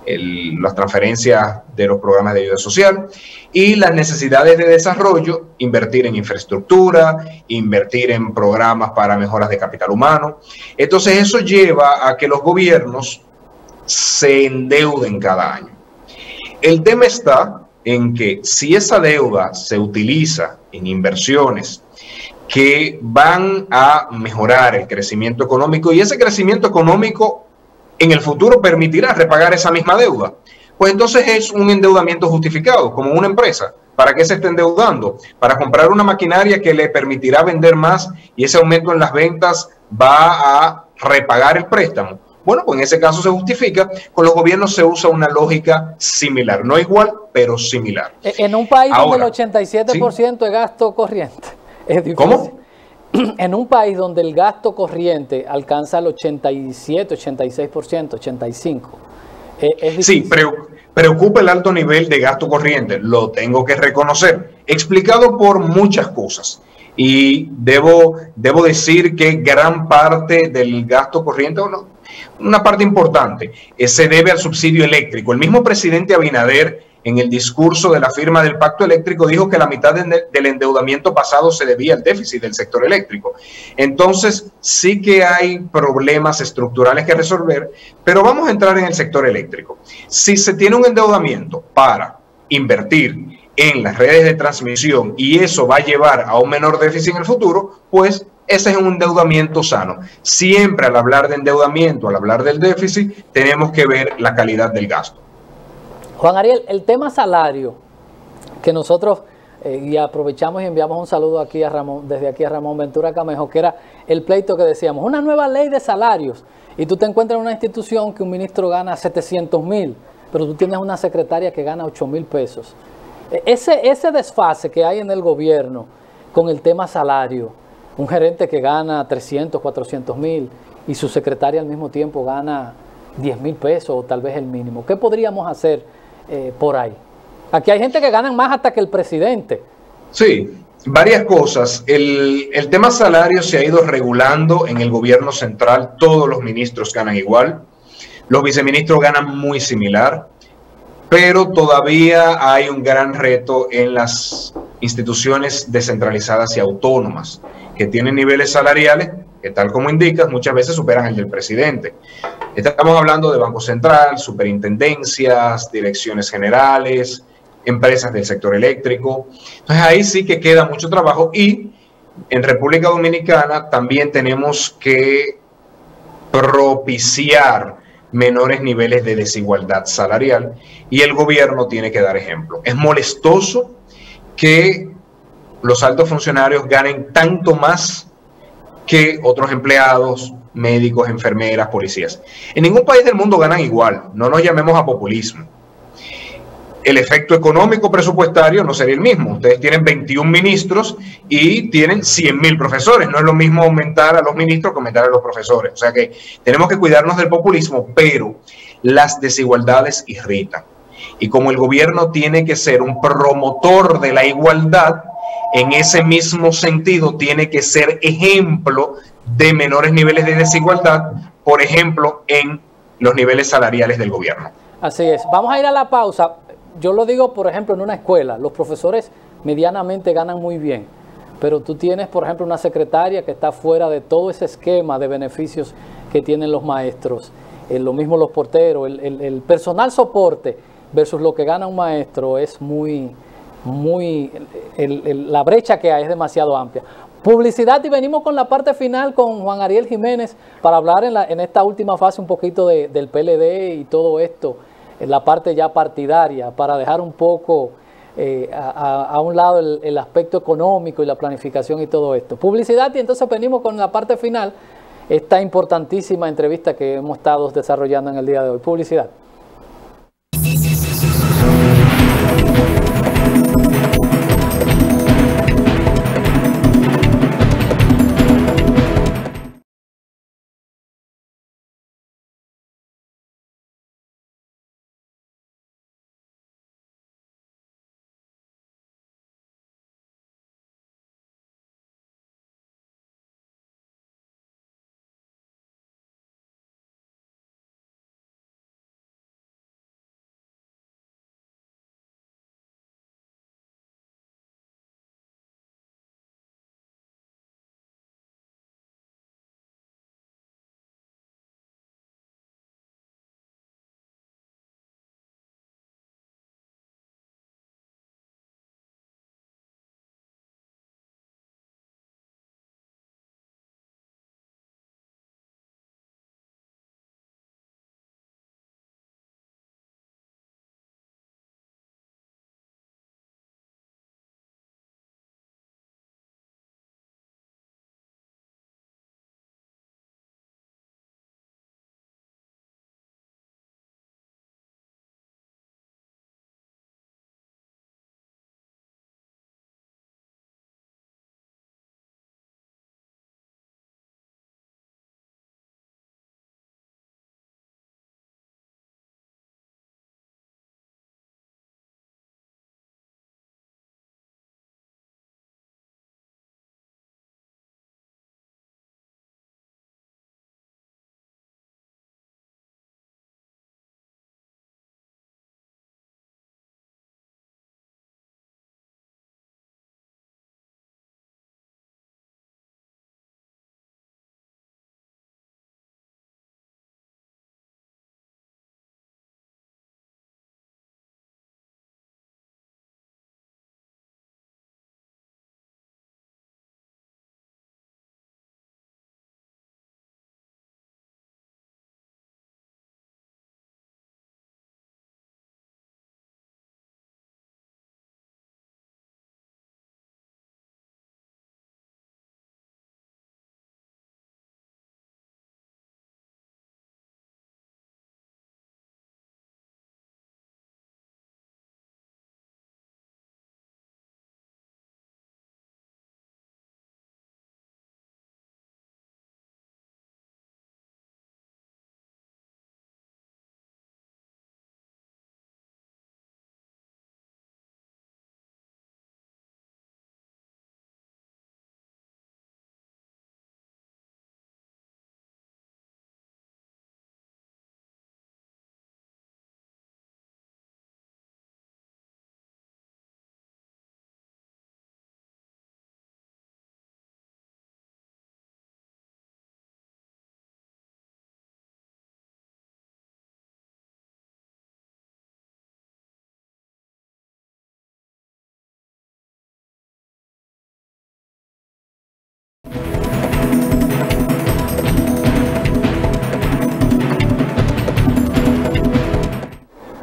S2: las transferencias de los programas de ayuda social, y las necesidades de desarrollo, invertir en infraestructura, invertir en programas para mejoras de capital humano. Entonces eso lleva a que los gobiernos se endeuden cada año. El tema está en que si esa deuda se utiliza en inversiones que van a mejorar el crecimiento económico, y ese crecimiento económico en el futuro permitirá repagar esa misma deuda, pues entonces es un endeudamiento justificado, como una empresa. ¿Para qué se está endeudando? Para comprar una maquinaria que le permitirá vender más y ese aumento en las ventas va a repagar el préstamo. Bueno, pues en ese caso se justifica. Con los gobiernos se usa una lógica similar, no igual, pero similar.
S3: En un país donde el 87% ¿sí? es gasto corriente, es difícil.
S2: ¿Cómo?
S3: En un país donde el gasto corriente alcanza el 87, 86%, 85%, es difícil.
S2: Sí, preocupa el alto nivel de gasto corriente, lo tengo que reconocer, explicado por muchas cosas. Y debo decir que gran parte del gasto corriente, una parte importante, se debe al subsidio eléctrico. El mismo presidente Abinader, en el discurso de la firma del pacto eléctrico, dijo que la mitad del endeudamiento pasado se debía al déficit del sector eléctrico. Entonces, sí que hay problemas estructurales que resolver, pero vamos a entrar en el sector eléctrico. Si se tiene un endeudamiento para invertir en las redes de transmisión y eso va a llevar a un menor déficit en el futuro, pues ese es un endeudamiento sano. Siempre al hablar de endeudamiento, al hablar del déficit, tenemos que ver la calidad del gasto.
S3: Juan Ariel, el tema salario, que nosotros y aprovechamos y enviamos un saludo aquí a Ramón, desde aquí a Ramón Ventura Camejo, que era el pleito que decíamos, una nueva ley de salarios, y tú te encuentras en una institución que un ministro gana 700,000, pero tú tienes una secretaria que gana 8,000 pesos. Ese desfase que hay en el gobierno con el tema salario, un gerente que gana 300, 400,000 y su secretaria al mismo tiempo gana 10,000 pesos o tal vez el mínimo, ¿qué podríamos hacer por ahí? Aquí hay gente que gana más hasta que el presidente.
S2: Sí, varias cosas. El tema salario se ha ido regulando en el gobierno central. Todos los ministros ganan igual. Los viceministros ganan muy similar. Pero todavía hay un gran reto en las instituciones descentralizadas y autónomas, que tienen niveles salariales que, tal como indicas, muchas veces superan el del presidente. Estamos hablando de Banco Central, superintendencias, direcciones generales, empresas del sector eléctrico. Entonces ahí sí que queda mucho trabajo, y en República Dominicana también tenemos que propiciar menores niveles de desigualdad salarial, y el gobierno tiene que dar ejemplo. Es molestoso que los altos funcionarios ganen tanto más que otros empleados, médicos, enfermeras, policías. En ningún país del mundo ganan igual, no nos llamemos a populismo. El efecto económico presupuestario no sería el mismo. Ustedes tienen 21 ministros y tienen 100,000 profesores. No es lo mismo aumentar a los ministros que aumentar a los profesores. O sea que tenemos que cuidarnos del populismo, pero las desigualdades irritan. Y como el gobierno tiene que ser un promotor de la igualdad, en ese mismo sentido tiene que ser ejemplo de menores niveles de desigualdad, por ejemplo, en los niveles salariales del gobierno.
S3: Así es. Vamos a ir a la pausa. Yo lo digo, por ejemplo, en una escuela, los profesores medianamente ganan muy bien, pero tú tienes, por ejemplo, una secretaria que está fuera de todo ese esquema de beneficios que tienen los maestros. lo mismo los porteros, el personal soporte versus lo que gana un maestro es la brecha que hay es demasiado amplia. Publicidad, y venimos con la parte final con Juan Ariel Jiménez para hablar en esta última fase un poquito del PLD y todo esto, en la parte ya partidaria, para dejar un poco a un lado el aspecto económico y la planificación y todo esto. Publicidad, y entonces venimos con la parte final, esta importantísima entrevista que hemos estado desarrollando en el día de hoy. Publicidad.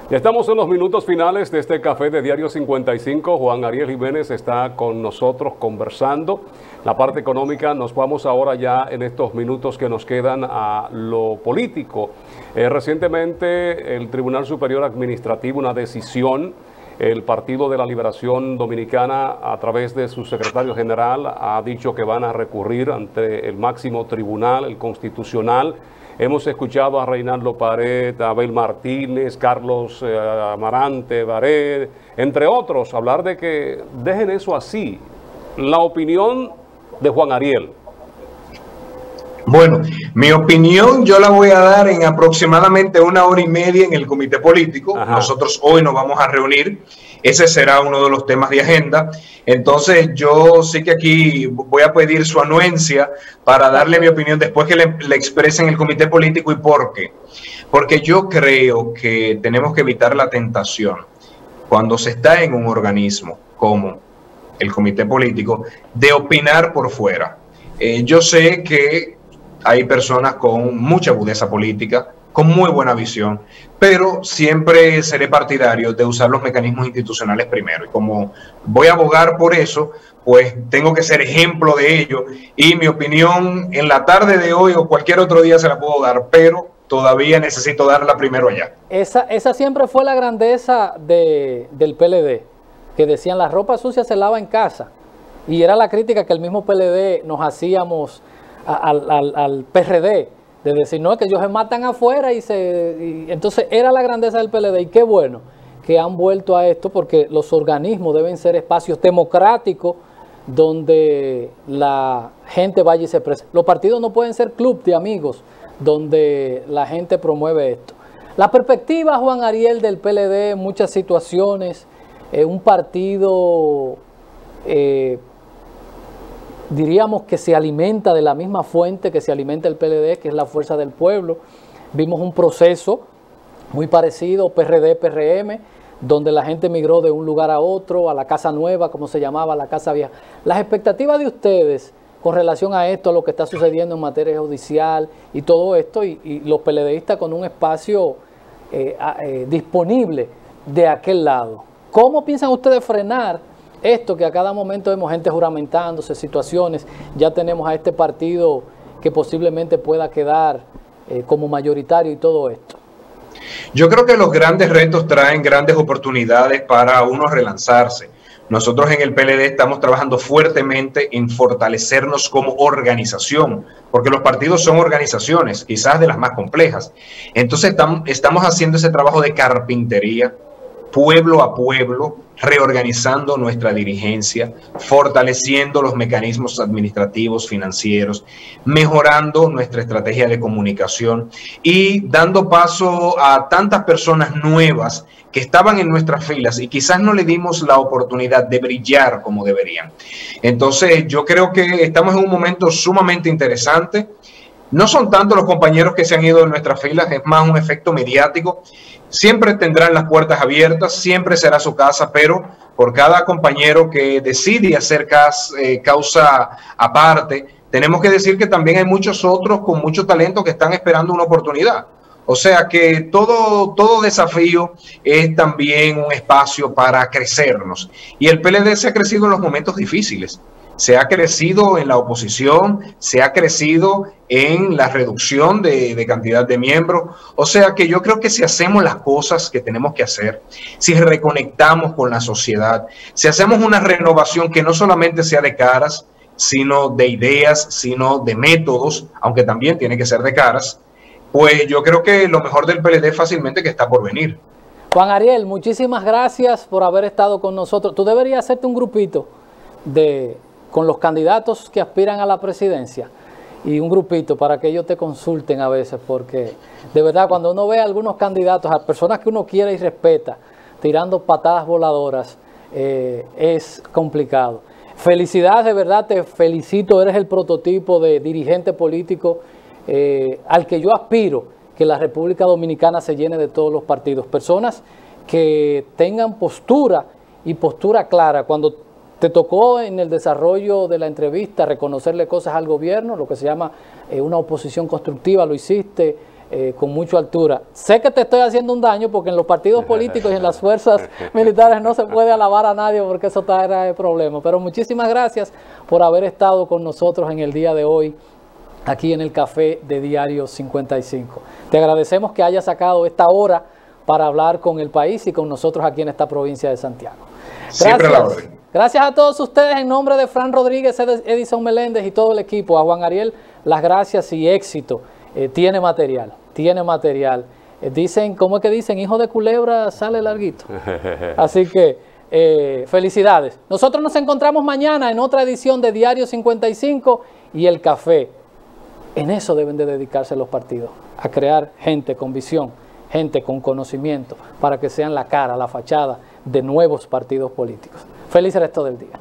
S1: Ya estamos en los minutos finales de este café de Diario 55. Juan Ariel Jiménez está con nosotros conversando. La parte económica, nos vamos ahora ya en estos minutos que nos quedan a lo político. Recientemente el Tribunal Superior Administrativo, una decisión, el Partido de la Liberación Dominicana, a través de su secretario general, ha dicho que van a recurrir ante el máximo tribunal, el Constitucional. Hemos escuchado a Reinaldo Pared, a Abel Martínez, Carlos Amarante, Baret, entre otros, hablar de que dejen eso así. La opinión de Juan Ariel.
S2: Bueno, mi opinión yo la voy a dar en aproximadamente 1 hora y media en el comité político. Ajá. Nosotros hoy nos vamos a reunir ese será uno de los temas de agenda. Entonces yo sí que aquí voy a pedir su anuencia para darle mi opinión después que le expresen el comité político. ¿Y por qué? Porque yo creo que tenemos que evitar la tentación cuando se está en un organismo como el comité político de opinar por fuera. Yo sé que hay personas con mucha agudeza política, con muy buena visión, pero siempre seré partidario de usar los mecanismos institucionales primero. Y como voy a abogar por eso, pues tengo que ser ejemplo de ello. Y mi opinión en la tarde de hoy o cualquier otro día se la puedo dar, pero todavía necesito darla primero allá.
S3: Esa siempre fue la grandeza del PLD, que decían la ropa sucia se lava en casa. Y era la crítica que el mismo PLD nos hacíamos al PRD, de decir, no, es que ellos se matan afuera entonces era la grandeza del PLD. Y qué bueno que han vuelto a esto, porque los organismos deben ser espacios democráticos donde la gente vaya y se exprese. Los partidos no pueden ser club de amigos donde la gente promueve esto. La perspectiva, Juan Ariel, del PLD en muchas situaciones, un partido diríamos que se alimenta de la misma fuente que se alimenta el PLD, que es la fuerza del pueblo. Vimos un proceso muy parecido, PRD-PRM, donde la gente migró de un lugar a otro, a la casa nueva, como se llamaba, la casa vieja. Las expectativas de ustedes con relación a esto, a lo que está sucediendo en materia judicial y todo esto, y los PLDistas con un espacio disponible de aquel lado. ¿Cómo piensan ustedes frenar esto que a cada momento vemos gente juramentándose, situaciones? Ya tenemos a este partido que posiblemente pueda quedar como mayoritario y todo esto.
S2: Yo creo que los grandes retos traen grandes oportunidades para uno relanzarse. Nosotros en el PLD estamos trabajando fuertemente en fortalecernos como organización, porque los partidos son organizaciones, quizás de las más complejas. Entonces estamos haciendo ese trabajo de carpintería, pueblo a pueblo, reorganizando nuestra dirigencia, fortaleciendo los mecanismos administrativos, financieros, mejorando nuestra estrategia de comunicación y dando paso a tantas personas nuevas que estaban en nuestras filas y quizás no le dimos la oportunidad de brillar como deberían. Entonces yo creo que estamos en un momento sumamente interesante. No son tanto los compañeros que se han ido de nuestras filas, es más un efecto mediático. Siempre tendrán las puertas abiertas, siempre será su casa, pero por cada compañero que decide hacer causa aparte, tenemos que decir que también hay muchos otros con mucho talento que están esperando una oportunidad. O sea que todo desafío es también un espacio para crecernos. Y el PLD se ha crecido en los momentos difíciles. Se ha crecido en la oposición, se ha crecido en la reducción de cantidad de miembros. O sea que yo creo que si hacemos las cosas que tenemos que hacer, si reconectamos con la sociedad, si hacemos una renovación que no solamente sea de caras, sino de ideas, sino de métodos, aunque también tiene que ser de caras, pues yo creo que lo mejor del PLD fácilmente que está por venir.
S3: Juan Ariel, muchísimas gracias por haber estado con nosotros. Tú deberías hacerte un grupito con los candidatos que aspiran a la presidencia y un grupito para que ellos te consulten a veces, porque de verdad cuando uno ve a algunos candidatos, a personas que uno quiere y respeta, tirando patadas voladoras, es complicado. Felicidades, de verdad, te felicito, eres el prototipo de dirigente político al que yo aspiro, que la República Dominicana se llene de todos los partidos, personas que tengan postura y postura clara. Cuando te tocó en el desarrollo de la entrevista reconocerle cosas al gobierno, lo que se llama una oposición constructiva, lo hiciste con mucha altura. Sé que te estoy haciendo un daño porque en los partidos políticos y en las fuerzas militares no se puede alabar a nadie porque eso trae problemas. Pero muchísimas gracias por haber estado con nosotros en el día de hoy aquí en el café de Diario 55. Te agradecemos que hayas sacado esta hora para hablar con el país y con nosotros aquí en esta provincia de Santiago.
S2: Siempre la orden.
S3: Gracias a todos ustedes en nombre de Fran Rodríguez, Edison Meléndez y todo el equipo. A Juan Ariel, las gracias y éxito. Tiene material, tiene material. Dicen, ¿cómo es que dicen? Hijo de culebra sale larguito. Así que felicidades. Nosotros nos encontramos mañana en otra edición de Diario 55 y el café. En eso deben de dedicarse los partidos, a crear gente con visión, gente con conocimiento, para que sean la cara, la fachada de nuevos partidos políticos. Feliz resto del día.